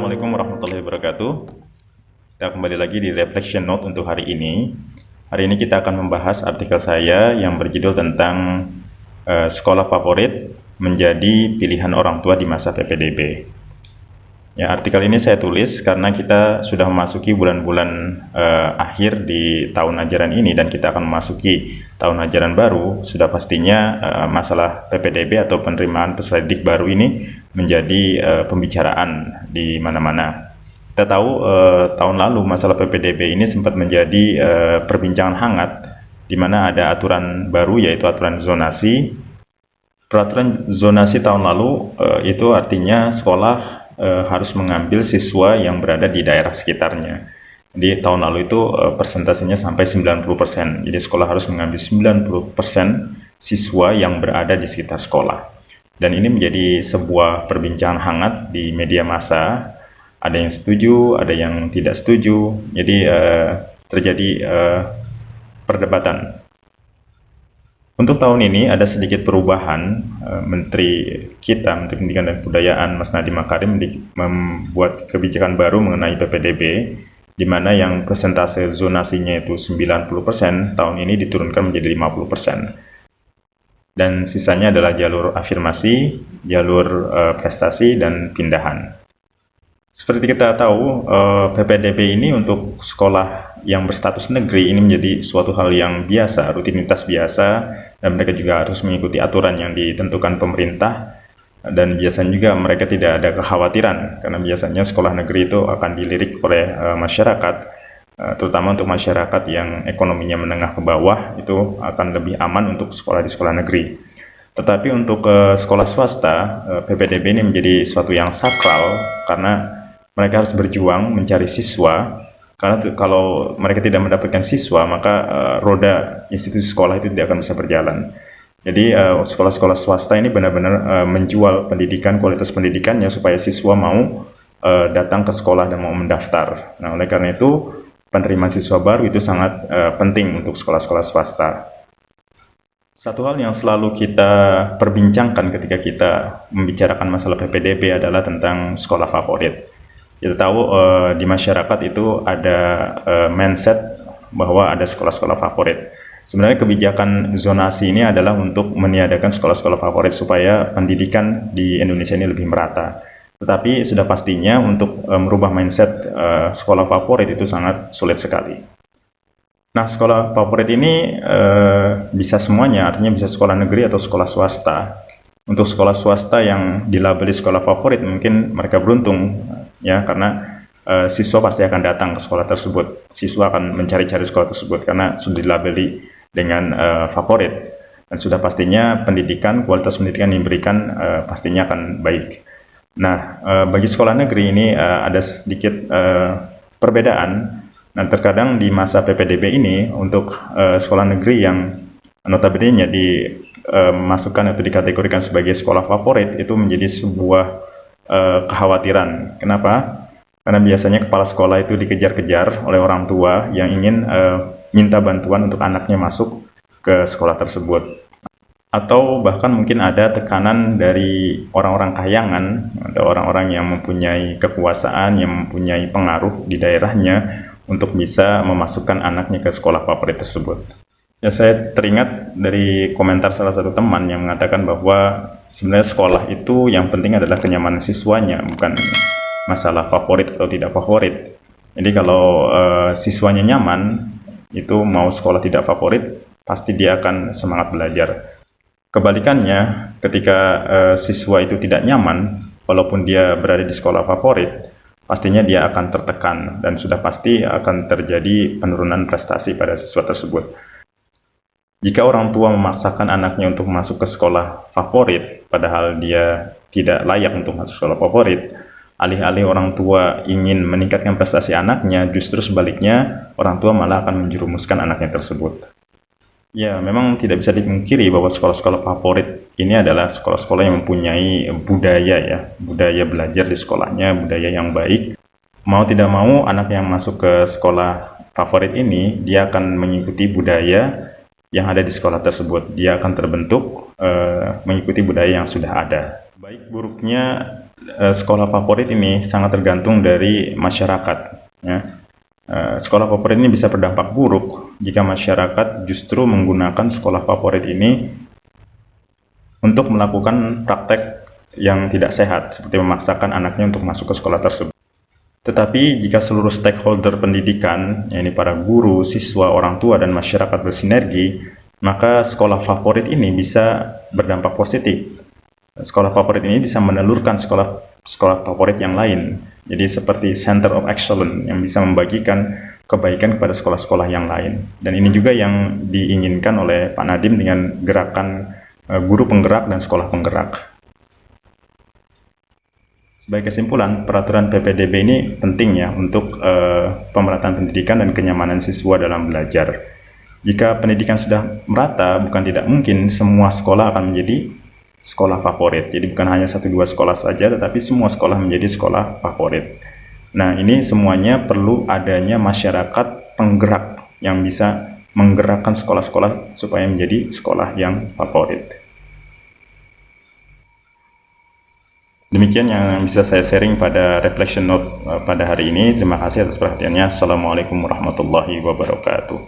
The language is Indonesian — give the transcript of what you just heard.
Assalamualaikum warahmatullahi wabarakatuh. Kita kembali lagi di Reflection Note untuk hari ini. Hari ini kita akan membahas artikel saya yang berjudul tentang sekolah favorit menjadi pilihan orang tua di masa PPDB. Ya, artikel ini saya tulis karena kita sudah memasuki bulan-bulan akhir di tahun ajaran ini dan kita akan memasuki tahun ajaran baru. Sudah pastinya masalah PPDB atau penerimaan peserta didik baru ini menjadi pembicaraan di mana-mana. Kita tahu tahun lalu masalah PPDB ini sempat menjadi perbincangan hangat di mana ada aturan baru yaitu aturan zonasi. Peraturan zonasi tahun lalu itu artinya sekolah harus mengambil siswa yang berada di daerah sekitarnya. Di tahun lalu itu persentasenya sampai 90%. Jadi sekolah harus mengambil 90% siswa yang berada di sekitar sekolah. Dan ini menjadi sebuah perbincangan hangat di media massa. Ada yang setuju, ada yang tidak setuju. Jadi terjadi perdebatan. Untuk tahun ini ada sedikit perubahan. Menteri Pendidikan dan Kebudayaan, Mas Nadiem Makarim membuat kebijakan baru mengenai PPDB, di mana yang persentase zonasinya itu 90%, tahun ini diturunkan menjadi 50%. Dan sisanya adalah jalur afirmasi, jalur prestasi, dan pindahan. Seperti kita tahu, PPDB ini untuk sekolah yang berstatus negeri ini menjadi suatu hal yang biasa, rutinitas biasa, dan mereka juga harus mengikuti aturan yang ditentukan pemerintah, dan biasanya juga mereka tidak ada kekhawatiran, karena biasanya sekolah negeri itu akan dilirik oleh masyarakat, terutama untuk masyarakat yang ekonominya menengah ke bawah, itu akan lebih aman untuk sekolah di sekolah negeri. Tetapi untuk sekolah swasta, PPDB ini menjadi suatu yang sakral, karena mereka harus berjuang mencari siswa, karena kalau mereka tidak mendapatkan siswa, maka roda institusi sekolah itu tidak akan bisa berjalan. Jadi sekolah-sekolah swasta ini benar-benar menjual pendidikan, kualitas pendidikannya supaya siswa mau datang ke sekolah dan mau mendaftar. Nah, oleh karena itu penerimaan siswa baru itu sangat penting untuk sekolah-sekolah swasta. Satu hal yang selalu kita perbincangkan ketika kita membicarakan masalah PPDB adalah tentang sekolah favorit. Kita tahu di masyarakat itu ada mindset bahwa ada sekolah-sekolah favorit. Sebenarnya kebijakan zonasi ini adalah untuk meniadakan sekolah-sekolah favorit supaya pendidikan di Indonesia ini lebih merata. Tetapi sudah pastinya untuk merubah mindset sekolah favorit itu sangat sulit sekali. Nah, sekolah favorit ini bisa semuanya, artinya bisa sekolah negeri atau sekolah swasta. Untuk sekolah swasta yang dilabeli sekolah favorit mungkin mereka beruntung, ya, karena siswa pasti akan datang ke sekolah tersebut. Siswa akan mencari-cari sekolah tersebut karena sudah dilabeli dengan favorit, dan sudah pastinya kualitas pendidikan yang diberikan pastinya akan baik. Nah, bagi sekolah negeri ini ada sedikit perbedaan. Nah, terkadang di masa PPDB ini untuk sekolah negeri yang notabene-nya dimasukkan atau dikategorikan sebagai sekolah favorit itu menjadi sebuah kekhawatiran. Kenapa? Karena biasanya kepala sekolah itu dikejar-kejar oleh orang tua yang ingin minta bantuan untuk anaknya masuk ke sekolah tersebut. Atau bahkan mungkin ada tekanan dari orang-orang kayangan atau orang-orang yang mempunyai kekuasaan, yang mempunyai pengaruh di daerahnya untuk bisa memasukkan anaknya ke sekolah favorit tersebut. Ya, saya teringat dari komentar salah satu teman yang mengatakan bahwa sebenarnya sekolah itu yang penting adalah kenyamanan siswanya, bukan masalah favorit atau tidak favorit. Jadi kalau siswanya nyaman, itu mau sekolah tidak favorit, pasti dia akan semangat belajar. Kebalikannya, ketika siswa itu tidak nyaman, walaupun dia berada di sekolah favorit, pastinya dia akan tertekan dan sudah pasti akan terjadi penurunan prestasi pada siswa tersebut. Jika orang tua memaksakan anaknya untuk masuk ke sekolah favorit, padahal dia tidak layak untuk masuk sekolah favorit, alih-alih orang tua ingin meningkatkan prestasi anaknya, justru sebaliknya orang tua malah akan menjerumuskan anaknya tersebut. Ya, memang tidak bisa dipungkiri bahwa sekolah-sekolah favorit ini adalah sekolah-sekolah yang mempunyai budaya belajar di sekolahnya, budaya yang baik. Mau tidak mau, anak yang masuk ke sekolah favorit ini, dia akan mengikuti budaya yang ada di sekolah tersebut. Dia akan terbentuk mengikuti budaya yang sudah ada. Baik buruknya sekolah favorit ini sangat tergantung dari masyarakat, ya. Sekolah favorit ini bisa berdampak buruk jika masyarakat justru menggunakan sekolah favorit ini untuk melakukan praktek yang tidak sehat, seperti memaksakan anaknya untuk masuk ke sekolah tersebut. Tetapi jika seluruh stakeholder pendidikan, yaitu para guru, siswa, orang tua, dan masyarakat bersinergi, maka sekolah favorit ini bisa berdampak positif. Sekolah favorit ini bisa menelurkan sekolah favorit yang lain. Jadi seperti center of excellence yang bisa membagikan kebaikan kepada sekolah-sekolah yang lain. Dan ini juga yang diinginkan oleh Pak Nadiem dengan gerakan guru penggerak dan sekolah penggerak. Sebagai kesimpulan, peraturan PPDB ini penting ya untuk pemerataan pendidikan dan kenyamanan siswa dalam belajar. Jika pendidikan sudah merata, bukan tidak mungkin semua sekolah akan menjadi sekolah favorit. Jadi bukan hanya 1-2 sekolah saja, tetapi semua sekolah menjadi sekolah favorit. Nah, ini semuanya perlu adanya masyarakat penggerak yang bisa menggerakkan sekolah-sekolah supaya menjadi sekolah yang favorit. Demikian yang bisa saya sharing pada reflection note pada hari ini. Terima kasih atas perhatiannya. Assalamualaikum warahmatullahi wabarakatuh.